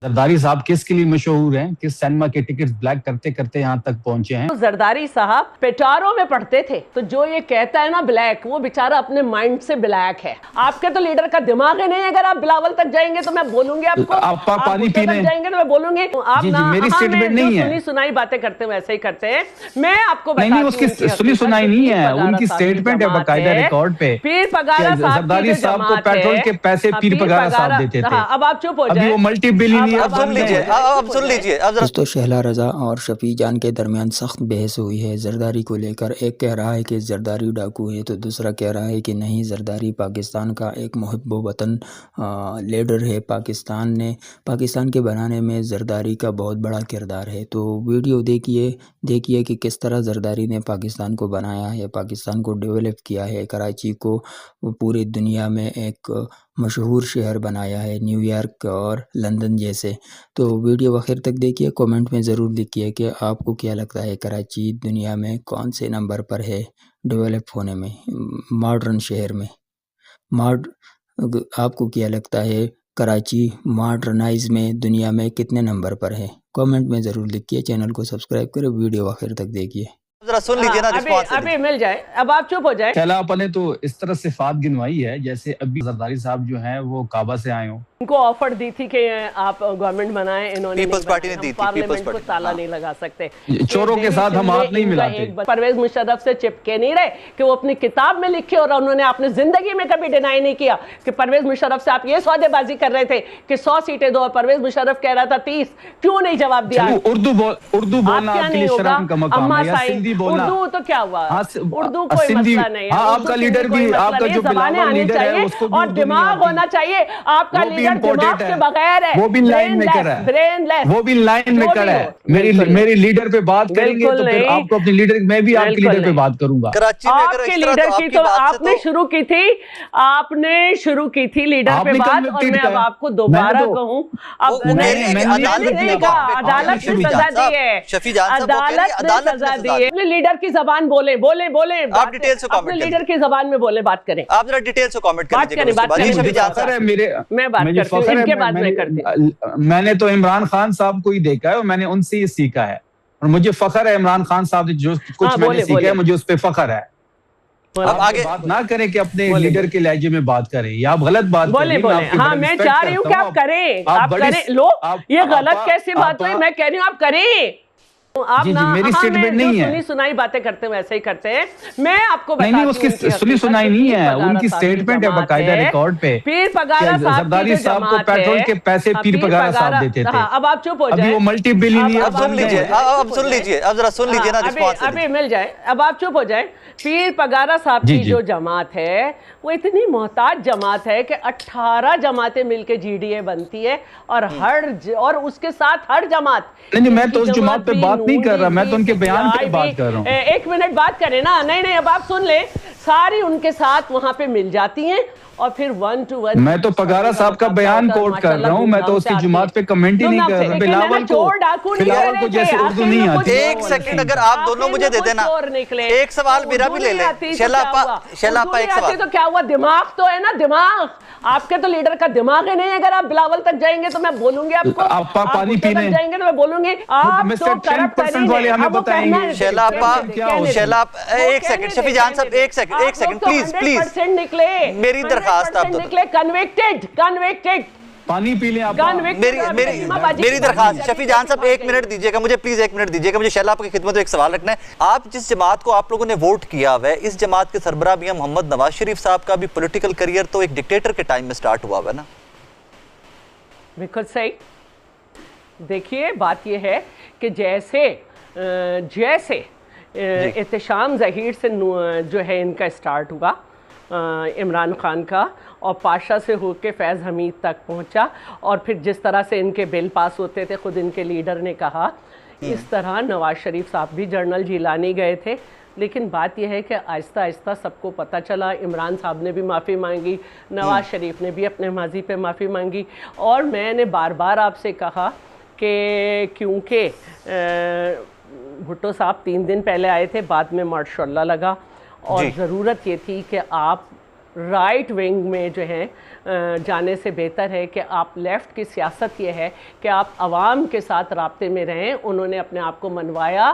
जरदारी साहब किसके लिए मशहूर हैं? किस सिनेमा के टिकट ब्लैक करते करते यहाँ तक पहुंचे हैं? तो जरदारी साहब पेटारो में पढ़ते थे, तो जो ये कहता है ना ब्लैक, वो बेचारा अपने माइंड से ब्लैक है। आपके तो लीडर का दिमाग ही नहीं है। अगर आप बिलावल तक जाएंगे तो मैं बोलूंगी आपको, आप पानी पीने जाएंगे तो मैं बोलूंगी आप जी, ना। मेरी स्टेटमेंट नहीं है। सुनी सुनाई बातें करते हैं वैसे ही करते हैं। मैं आपको नहीं, उसकी सुनी सुनाई नहीं है, उनकी स्टेटमेंट है बकायदा रिकॉर्ड पे। पीर पगारा साहब, जरदारी साहब को पेट्रोल के पैसे पीर पगारा साहब देते थे। अब आप चुप हो जाए, वो मल्टी बिलियनियर बन गए। अब सुन लीजिए। दोस्तों, शहला रजा और शफी जान के दरमियान सख्त बहस हुई है जरदारी को लेकर। एक कह रहा है कि जरदारी डाकू है, तो दूसरा कह रहा है कि नहीं, जरदारी पाकिस्तान का एक मुहिब्बो वतन लीडर है। पाकिस्तान के बनाने में जरदारी का बहुत बड़ा किरदार है। तो वीडियो देखिए कि किस तरह जरदारी ने पाकिस्तान को बनाया है, पाकिस्तान को डेवलप किया है, कराची को पूरी दुनिया में एक मशहूर शहर बनाया है, न्यूयॉर्क और लंदन जैसे। तो वीडियो आखिर तक देखिए, कमेंट में ज़रूर लिखिए कि आपको क्या लगता है कराची दुनिया में कौन से नंबर पर है डेवलप होने में, मॉडर्न शहर में। आपको क्या लगता है कराची मॉडर्नाइज में दुनिया में कितने नंबर पर है? कमेंट में ज़रूर लिखिए। चैनल को सब्सक्राइब करें, वीडियो आखिर तक देखिए। जरा सुन लीजिए ना, अभी मिल जाए, अब आप चुप हो जाए। पहला अपने तो इस तरह से फात गिनवाई है जैसे अभी जरदारी साहब जो हैं वो काबा से आए हों। इनको ऑफर दी थी कि आप गवर्नमेंट बनाएं, इन्होंने पीपल्स पार्टी ने दी थी। पार्लियामेंट को ताला नहीं लगा सकते। चोरों के साथ हम हाथ नहीं मिलाते। परवेज मुशर्रफ से चिपके नहीं रहे कि वो अपनी किताब में लिखे, और उन्होंने अपनी जिंदगी में कभी डिनाई नहीं किया कि परवेज मुशर्रफ से आप ये सौदेबाजी कर रहे थे कि 100 सीटें दो, और परवेज मुशर्रफ कह रहा था 30। क्यों नहीं जवाब दिया? उर्दू बोलना आपके लिए शर्म का मकाम है, या सिंधी बोलना? उर्दू तो क्या हुआ, उर्दू कोई मसला नहीं है। आपका लीडर भी, आपका जो बिलावल लीडर है उसको और दिमाग होना चाहिए। आपका लीडर दिमाग के बगैर है, वो भी लाइन में कर रहा है, वो भी लाइन में कर है। मेरी लीडर पे बात करेंगे तो फिर आपको अपने लीडर, मैं भी आपके लीडर पे बात करूंगा। आपके लीडर की तो आपने शुरू की थी लीडर पे बात, और मैं अब आपको दोबारा कहूं, अब अदालत ने सजा दी है, अदालत ने सजा दी है। अपने लीडर की जबान बोले, आप डिटेल से अपने लीडर की जबान में बोले, बात करें। आप जरा डिटेल से कमेंट करें। मैं बात करती हूं, इनके बाद में करती। मैंने तो इमरान खान साहब को ही देखा है और मैंने उनसे ही सीखा है, और मुझे फख्र है इमरान खान साहब जो कुछ मैंने सीखा है, मुझे उस पर फख्र है। अब आगे बात ना करें कि अपने लीडर के लहजे में बात करें, या आप गलत बात बोले। हाँ, मैं चाह रही हूँ कि आप करें, आप करें। लो, ये गलत कैसी बात हुई? मैं कह रही हूँ आप करें। आप ना, मेरी स्टेटमेंट नहीं है। सुनी सुनाई बातें करते हैं वैसे ही करते हैं। मैं आपको नहीं, उसकी सुनी सुनाई नहीं है, उनकी स्टेटमेंट है बकायदा रिकॉर्ड पे। पीर पगारा साहब, जरदारी साहब को पेट्रोल के पैसे पीर पगारा साहब देते थे। अब आप चुप हो जाए, वो मल्टी बिलियनियर बन गए। अब सुन लीजिए, अब जरा सुन लीजिए ना, अभी मिल जाए, अब आप चुप हो जाए। पीर पगारा साहब की जो जमात है वो इतनी मोहताज जमात है कि 18 जमातें मिलकर जीडीए बनती है, और उसके साथ हर जमात। नहीं, मैं तो उस जमात पे बात नहीं कर रहा, मैं तो उनके बयान पे बात कर रहा हूँ। एक मिनट बात करें ना। नहीं, अब आप सुन ले, सारी उनके साथ वहां पे मिल जाती हैं, और फिर 1 to 1। मैं तो पगारा साहब का बयान कोट कर रहा हूँ, मैं तो उसकी जुमात पे कमेंट ही नहीं कर रहा। बिलावल को जैसे उर्दू नहीं आती। एक सेकंड, अगर आप दोनों मुझे दे देना, एक सवाल मेरा भी ले ले। शैलापा एक सवाल। तो क्या हुआ? दिमाग तो है ना, दिमाग। आपके तो लीडर का दिमाग ही नहीं है। अगर आप बिलावल तक जाएंगे तो मैं बोलूंगी आपको, आप पानी पीने जाएंगे तो मैं बोलूंगी आप तो करप्ट वाले हमें बताएंगे। शैलापा एक सेकंड, शफी जान साहब एक सेकंड प्लीज निकले, मेरी दरखास्त आप निकले कन्विक्टेड। पानी पी लें आप। मेरी दरखास्त, शफी जान साहब 1 मिनट दीजिएगा मुझे, प्लीज 1 मिनट दीजिएगा मुझे। शैलाब की खिदमत में एक सवाल रखना है। आप जिस जमात को आप लोगों ने वोट किया हुआ है, इस जमात के सरबराह भी मोहम्मद नवाज शरीफ साहब का भी पॉलिटिकल करियर तो एक डिक्टेटर के टाइम में स्टार्ट हुआ हुआ है ना? बिल्कुल सही। देखिए, बात यह है कि जैसे एहतशाम ज़हीर से जो है इनका स्टार्ट हुआ, इमरान खान का, और पाशा से होकर फैज़ हमीद तक पहुंचा, और फिर जिस तरह से इनके बिल पास होते थे, खुद इनके लीडर ने कहा, इस तरह नवाज शरीफ साहब भी जनरल जिलानी गए थे। लेकिन बात यह है कि आहिस्ता आहिस्ता सबको पता चला, इमरान साहब ने भी माफ़ी मांगी, नवाज शरीफ ने भी अपने माजी पे माफ़ी मांगी, और मैंने बार बार आपसे कहा कि क्योंकि भुट्टो साहब 3 दिन पहले आए थे, बाद में माशाअल्लाह लगा, और ज़रूरत ये थी कि आप राइट विंग में जो है जाने से बेहतर है कि आप लेफ़्ट की सियासत ये है कि आप आवाम के साथ राब्ते में रहें। उन्होंने अपने आप को मनवाया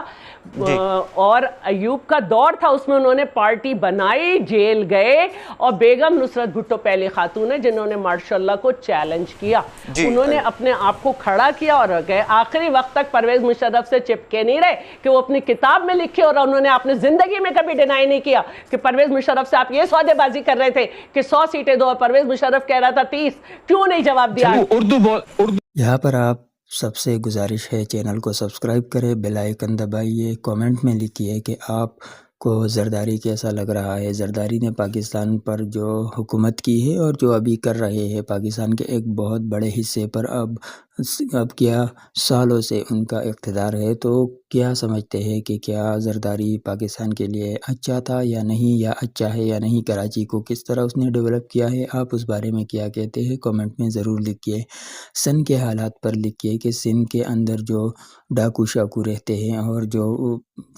और अयूब का दौर था, उसमें उन्होंने पार्टी बनाई, जेल गए और बेगम नुसरत भुट्टो पहली खातून है जिन्होंने मार्शल को चैलेंज किया, उन्होंने अपने आप को खड़ा किया और गए। आखिरी वक्त तक परवेज़ मुशर्रफ से चिपके नहीं रहे कि वो अपनी किताब में लिखे, और उन्होंने अपनी ज़िंदगी में कभी डिनाई नहीं किया कि परवेज़ मुशर्रफ से आप ये सौदेबाजी कर रहे थे कि 100 सीटें दो और परवेज़ मुशर्रफ कह रहा था 30, क्यों नहीं जवाब दिया? उर्दू यहाँ पर आप सबसे गुजारिश है चैनल को सब्सक्राइब करें, बेल आइकन दबाइए, कमेंट में लिखिए कि आपको ज़रदारी कैसा लग रहा है। ज़रदारी ने पाकिस्तान पर जो हुकूमत की है और जो अभी कर रहे हैं पाकिस्तान के एक बहुत बड़े हिस्से पर, अब क्या सालों से उनका इक़्तिदार है, तो क्या समझते हैं कि क्या ज़रदारी पाकिस्तान के लिए अच्छा था या नहीं, या अच्छा है या नहीं, कराची को किस तरह उसने डेवलप किया है, आप उस बारे में क्या कहते हैं कमेंट में ज़रूर लिखिए। सिंध के हालात पर लिखिए कि सिंध के अंदर जो डाकू शाकू रहते हैं और जो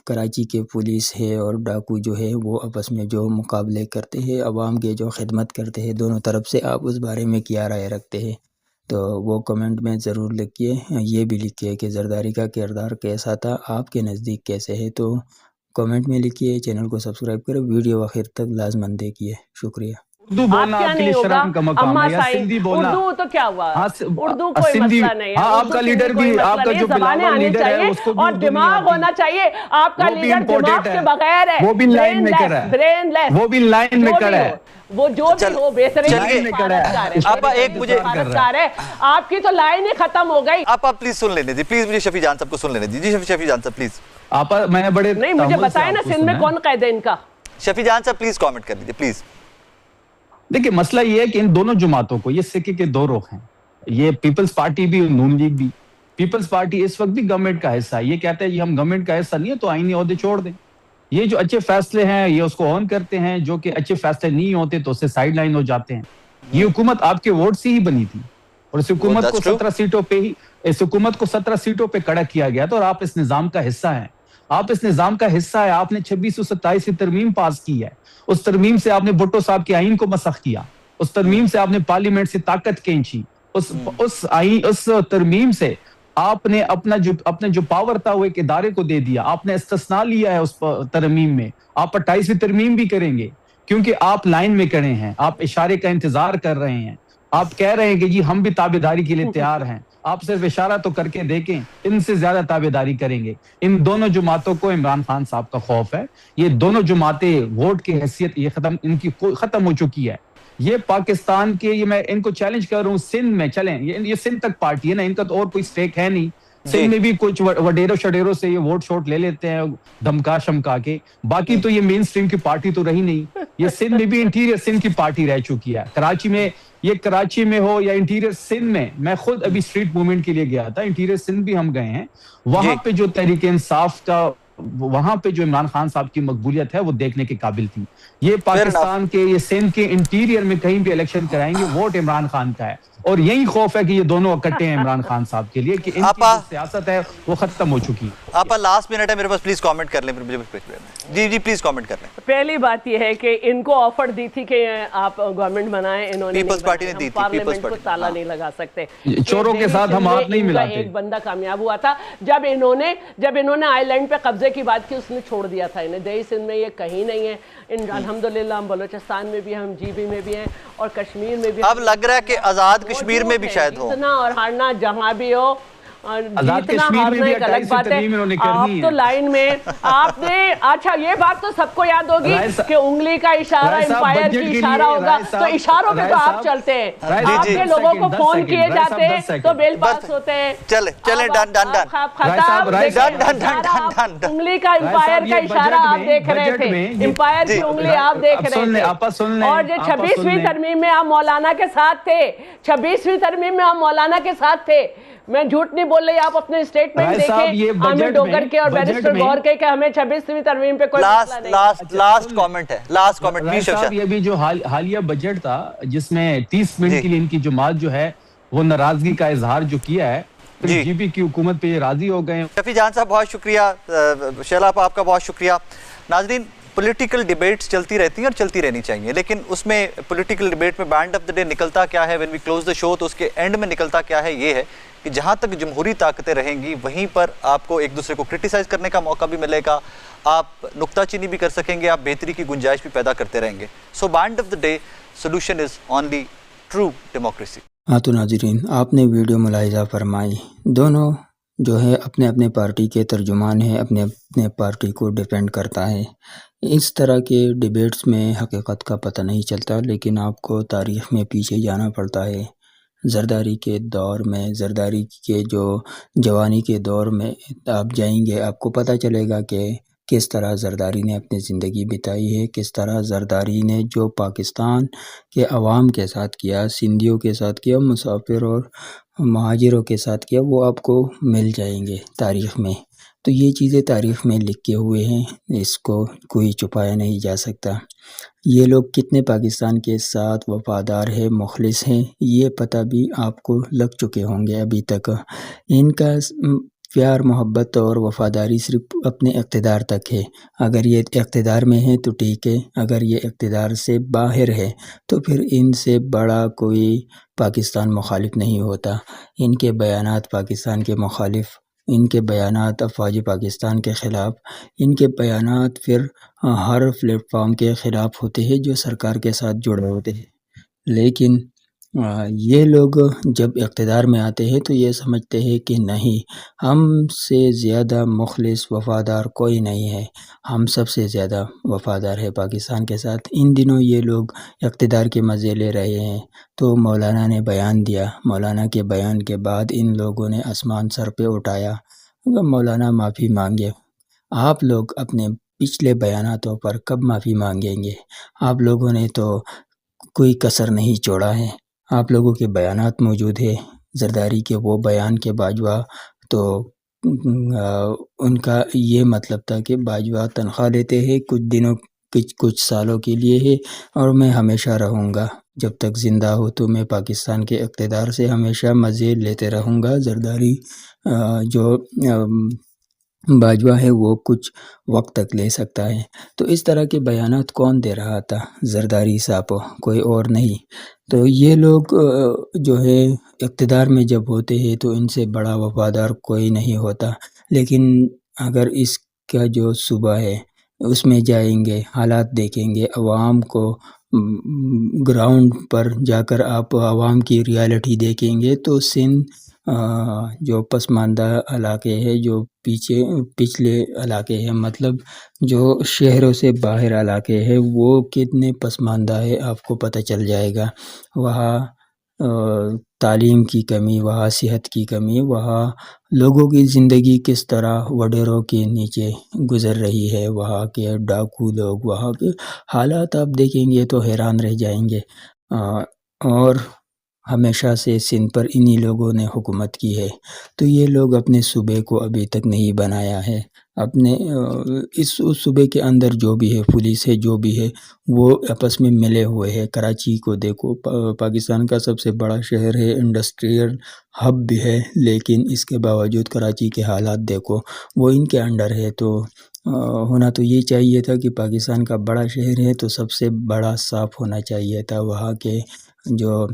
कराची के पुलिस है और डाकू जो है वो आपस में जो मुकाबले करते हैं, अवाम के जो खिदमत करते हैं दोनों तरफ से, आप उस बारे में क्या राय रखते हैं, तो वो कमेंट में ज़रूर लिखिए। ये भी लिखिए कि ज़रदारी का किरदार कैसा था, आपके नज़दीक कैसे है, तो कमेंट में लिखिए। चैनल को सब्सक्राइब करें, वीडियो आखिर तक लाजमन देखिए। शुक्रिया। उर्दू बोलना आपके लिए शर्म का मकाम है, या सिंधी बोलना? उर्दू तो क्या हुआ, उर्दू कोई सिंधी, मसला नहीं है। आपका लीडर भी, आपका जो ज़बानें आनी चाहिए और दिमाग होना चाहिए। आपका लीडर दिमाग के बगैर है, वो भी लाइन में खड़ा है, ब्रेनलेस, वो भी लाइन में खड़ा है, वो जो भी हो बेहतरीन आपकी तो लाइन ही खत्म हो गई। आप प्लीज सुन लेने दीजिए, प्लीज मुझे शफी जान साहब को सुन लेने दीजिए। शफी जान साहब प्लीज। आप मैंने बड़े नहीं, मुझे बताए ना सिंध में कौन कैद है इनका। शफी जान साहब प्लीज कमेंट कर दीजिए प्लीज। देखिए मसला ये है कि इन दोनों जमातों को, ये सिक्के के दो रुख हैं, ये पीपल्स पार्टी भी, नून लीग भी। पीपल्स पार्टी इस वक्त भी गवर्नमेंट का हिस्सा है, ये कहते हैं ये हम गवर्नमेंट का हिस्सा नहीं है तो आईनी ओहदे छोड़ दें। ये जो अच्छे फैसले हैं ये उसको ऑन करते हैं, जो कि अच्छे फैसले नहीं होते तो उससे साइड लाइन हो जाते हैं। ये हुकूमत आपके वोट से ही बनी थी और इस हुकूमत को 17 सीटों पे ही, इस हुकूमत को 17 सीटों पे कड़ा किया गया था और आप इस निजाम का हिस्सा हैं। आप इस निजाम का हिस्सा है। आपने 2627 की तरमीम पास की है, उस तरमीम से आपने भुट्टो साहब के आइन को मसख किया, उस तरमीम से आपने पार्लियामेंट से ताकत खींची, उस तरमीम से आपने अपने जो पावर था वो एक इदारे को दे दिया। आपने इस्तिस्ना लिया है उस तरमीम में। आप 28वीं तरमीम भी करेंगे क्योंकि आप लाइन में खड़े हैं, आप इशारे का इंतजार कर रहे हैं, आप कह रहे हैं कि जी हम भी ताबेदारी के लिए तैयार हैं। आप सिर्फ इशारा तो करके देखें, इनसे ज्यादा ताबेदारी करेंगे। इन दोनों जमातों को इमरान खान साहब का खौफ है। ये दोनों जमातें वोट की हैसियत ये इनकी खत्म हो चुकी है। ये पाकिस्तान के, ये मैं इनको चैलेंज कर रहा हूँ, सिंध में चलें। ये सिंध तक पार्टी है ना, इनका तो और कोई स्टेक है नहीं। सिंध में भी कुछ वडेरों शडेरों से ये वोट शोट ले लेते हैं धमका शमका के, बाकी तो ये मेन स्ट्रीम की पार्टी तो रही नहीं। ये सिंध में भी इंटीरियर सिंध की पार्टी रह चुकी है। कराची में, ये कराची में हो या इंटीरियर सिंध में, मैं खुद अभी स्ट्रीट मूवमेंट के लिए गया था, इंटीरियर सिंध भी हम गए हैं। वहां पे जो तहरीक इंसाफ का, वहां पे जो इमरान खान साहब की मकबूलियत है वो देखने के काबिल थी। ये पाकिस्तान के, ये सिंध के इंटीरियर में कहीं भी इलेक्शन कराएंगे, वोट इमरान खान का है। और यही खौफ है कि ये दोनों इकट्ठे हैं इमरान खान साहब के लिए कि इनकी जो सियासत है वो खत्म हो चुकी है। आप लास्ट मिनट है मेरे पास, प्लीज कमेंट कर लें। जी प्लीज कमेंट कर लें। पहली बात ये है कि इनको ऑफर दी थी कि आप गवर्नमेंट बनाएं, इन्होंने पीपल्स पार्टी ने दी थी, पार्लियामेंट को ताला नहीं लगा सकते। चोरों के साथ हम हाथ नहीं मिलाते। एक बंदा कामयाब हुआ था जब इन्होंने आइलैंड पे कब्जे की बात की, उसने छोड़ दिया था इन्हें। देश सिंध में ये कहीं नहीं है। अल्हम्दुलिल्लाह हम बलोचिस्तान में भी हैं, हम जीबी में भी हैं और कश्मीर में भी। अब लग रहा है कि आजाद कश्मीर में भी शायद हो। जीतना और हारना जहाँ भी हो, जीतना हारना एक अलग बात है। आप तो लाइन में आपने, अच्छा ये बात तो सबको याद होगी कि उंगली का इशारा एम्पायर की इशारा होगा, तो इशारों पे तो आप चलते हैं। आपके लोगों को फोन किए जाते हैं तो बिल पास होते हैं। चले डन उंगली का एम्पायर का इशारा आप देख रहे थे, एम्पायर की उंगली आप देख रहे थे। और जो 26वीं तरमीम में आप मौलाना के साथ थे, 26वीं तरमीम में आप मौलाना के साथ थे। मैं झूठ नहीं बोल रही, आप अपने स्टेटमेंट देखें आमिर डोगर के और बैरिस्टर गौर के कि हमें 26वीं तरमीम पे कोई लास्ट कमेंट है, लास्ट कमेंट प्लीज साहब। ये भी जो हालिया बजट था जिसमें 30 मिनट के लिए इनकी जमात जो है वो नाराजगी का इजहार जो किया है, जीपी की हुकूमत पे ये राजी हो गए। शफी जान साहब बहुत शुक्रिया, शैला आपका बहुत शुक्रिया। नाजरीन पॉलिटिकल डिबेट्स चलती रहती हैं और चलती रहनी चाहिए, लेकिन उसमें पॉलिटिकल डिबेट में बैंड ऑफ द डे निकलता क्या है, when we close the show, तो उसके एंड में निकलता क्या है, ये है कि जहाँ तक जमहूरी ताकतें रहेंगी वहीं पर आपको एक दूसरे को क्रिटिसाइज करने का मौका भी मिलेगा, आप नुक्ताचीनी भी कर सकेंगे, आप बेहतरी की गुंजाइश भी पैदा करते रहेंगे। So end of the day solution is only true democracy. हाँ तो नाज़रीन, आपने वीडियो मुलाहिज़ा फरमाई, दोनों जो है अपने अपने पार्टी के तर्जुमान हैं, अपने अपने पार्टी को डिफेंड करता है। इस तरह के डिबेट्स में हकीकत का पता नहीं चलता, लेकिन आपको तारीख़ में पीछे जाना पड़ता है। ज़रदारी के दौर में, ज़रदारी के जो जवानी के दौर में आप जाएंगे, आपको पता चलेगा कि किस तरह ज़रदारी ने अपनी ज़िंदगी बिताई है, किस तरह ज़रदारी ने जो पाकिस्तान के अवाम के साथ किया, सिंधियों के साथ किया, मुसाफिर और महाजिरों के साथ किया, वो आपको मिल जाएंगे तारीख़ में। तो ये चीज़ें तारीख़ में लिखे हुए हैं, इसको कोई छुपाया नहीं जा सकता। ये लोग कितने पाकिस्तान के साथ वफ़ादार हैं, मुखलिस हैं, ये पता भी आपको लग चुके होंगे अभी तक। इनका प्यार, मोहब्बत और वफ़ादारी सिर्फ़ अपने इक़्तिदार तक है। अगर ये इक़्तिदार में है तो ठीक है, अगर ये इक़्तिदार से बाहर है तो फिर इनसे बड़ा कोई पाकिस्तान मुखालिफ नहीं होता। इनके बयानात पाकिस्तान के मुखालिफ, इनके बयानात अफ़वाज पाकिस्तान के ख़िलाफ़, इनके बयानात फिर हर प्लेटफॉर्म के ख़िलाफ़ होते हैं जो सरकार के साथ जुड़े होते हैं। लेकिन ये लोग जब इक़्तिदार में आते हैं तो ये समझते हैं कि नहीं, हमसे ज़्यादा मुखलिस वफ़ादार कोई नहीं है, हम सबसे ज़्यादा वफ़ादार है पाकिस्तान के साथ। इन दिनों ये लोग इक़्तिदार के मज़े ले रहे हैं, तो मौलाना ने बयान दिया, मौलाना के बयान के बाद इन लोगों ने आसमान सर पे उठाया। मौलाना माफ़ी मांगे। आप लोग अपने पिछले बयानातों पर कब माफ़ी मांगेंगे? आप लोगों ने तो कोई कसर नहीं छोड़ा है, आप लोगों के बयानात मौजूद है। ज़रदारी के वो बयान के बाजवा तो उनका ये मतलब था कि बाजवा तनख्वाह लेते हैं कुछ दिनों, कुछ सालों के लिए है, और मैं हमेशा रहूँगा, जब तक ज़िंदा हो तो मैं पाकिस्तान के इक़्तिदार से हमेशा मज़े लेते रहूँगा। ज़रदारी जो बाजवा है वो कुछ वक्त तक ले सकता है। तो इस तरह के बयानात कौन दे रहा था? ज़रदारी साहब, कोई और नहीं। तो ये लोग जो है इक़्तिदार में जब होते हैं तो इनसे बड़ा वफ़ादार कोई नहीं होता। लेकिन अगर इसका जो सूबा है उसमें जाएंगे, हालात देखेंगे, अवाम को ग्राउंड पर जाकर आप अवाम की रियलिटी देखेंगे तो सिंध जो पसमानदा इलाके हैं, जो पिछले इलाके हैं, मतलब जो शहरों से बाहर इलाके हैं, वो कितने पसमानदा है आपको पता चल जाएगा। वहाँ तालीम की कमी, वहाँ सेहत की कमी, वहाँ लोगों की ज़िंदगी किस तरह वडेरों के नीचे गुज़र रही है, वहाँ के डाकू लोग, वहाँ के हालात आप देखेंगे तो हैरान रह जाएंगे। और हमेशा से सिंध पर इन्हीं लोगों ने हुकूमत की है, तो ये लोग अपने सूबे को अभी तक नहीं बनाया है। अपने उस सूबे के अंदर जो भी है, पुलिस है, जो भी है, वो आपस में मिले हुए हैं। कराची को देखो, पाकिस्तान का सबसे बड़ा शहर है, इंडस्ट्रियल हब भी है, लेकिन इसके बावजूद कराची के हालात देखो, वो इनके अंडर है। तो होना तो ये चाहिए था कि पाकिस्तान का बड़ा शहर है तो सबसे बड़ा साफ़ होना चाहिए था। वहाँ के जो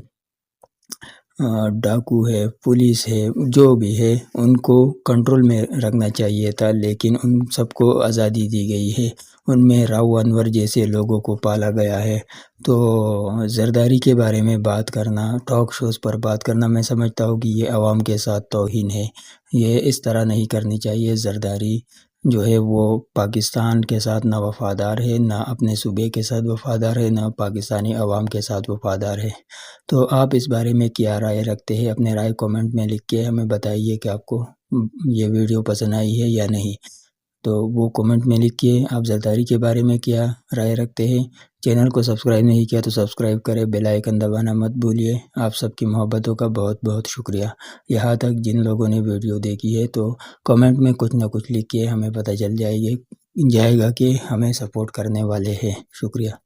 डाकू है, पुलिस है, जो भी है, उनको कंट्रोल में रखना चाहिए था, लेकिन उन सबको आज़ादी दी गई है। उनमें राव अनवर जैसे लोगों को पाला गया है। तो ज़रदारी के बारे में बात करना, टॉक शोज़ पर बात करना, मैं समझता हूँ कि ये आवाम के साथ तौहीन है। ये इस तरह नहीं करनी चाहिए। ज़रदारी जो है वो पाकिस्तान के साथ ना वफ़ादार है, ना अपने सूबे के साथ वफ़ादार है, ना पाकिस्तानी अवाम के साथ वफ़ादार है। तो आप इस बारे में क्या राय रखते हैं? अपने राय कमेंट में लिख के हमें बताइए कि आपको ये वीडियो पसंद आई है या नहीं। तो वो कमेंट में लिखिए आप ज़रदारी के बारे में क्या राय रखते हैं। चैनल को सब्सक्राइब नहीं किया तो सब्सक्राइब करें, बेल आइकन दबाना मत भूलिए। आप सबकी मोहब्बतों का बहुत बहुत शुक्रिया। यहाँ तक जिन लोगों ने वीडियो देखी है तो कमेंट में कुछ ना कुछ लिखिए, हमें पता चल जाएगा कि हमें सपोर्ट करने वाले हैं। शुक्रिया।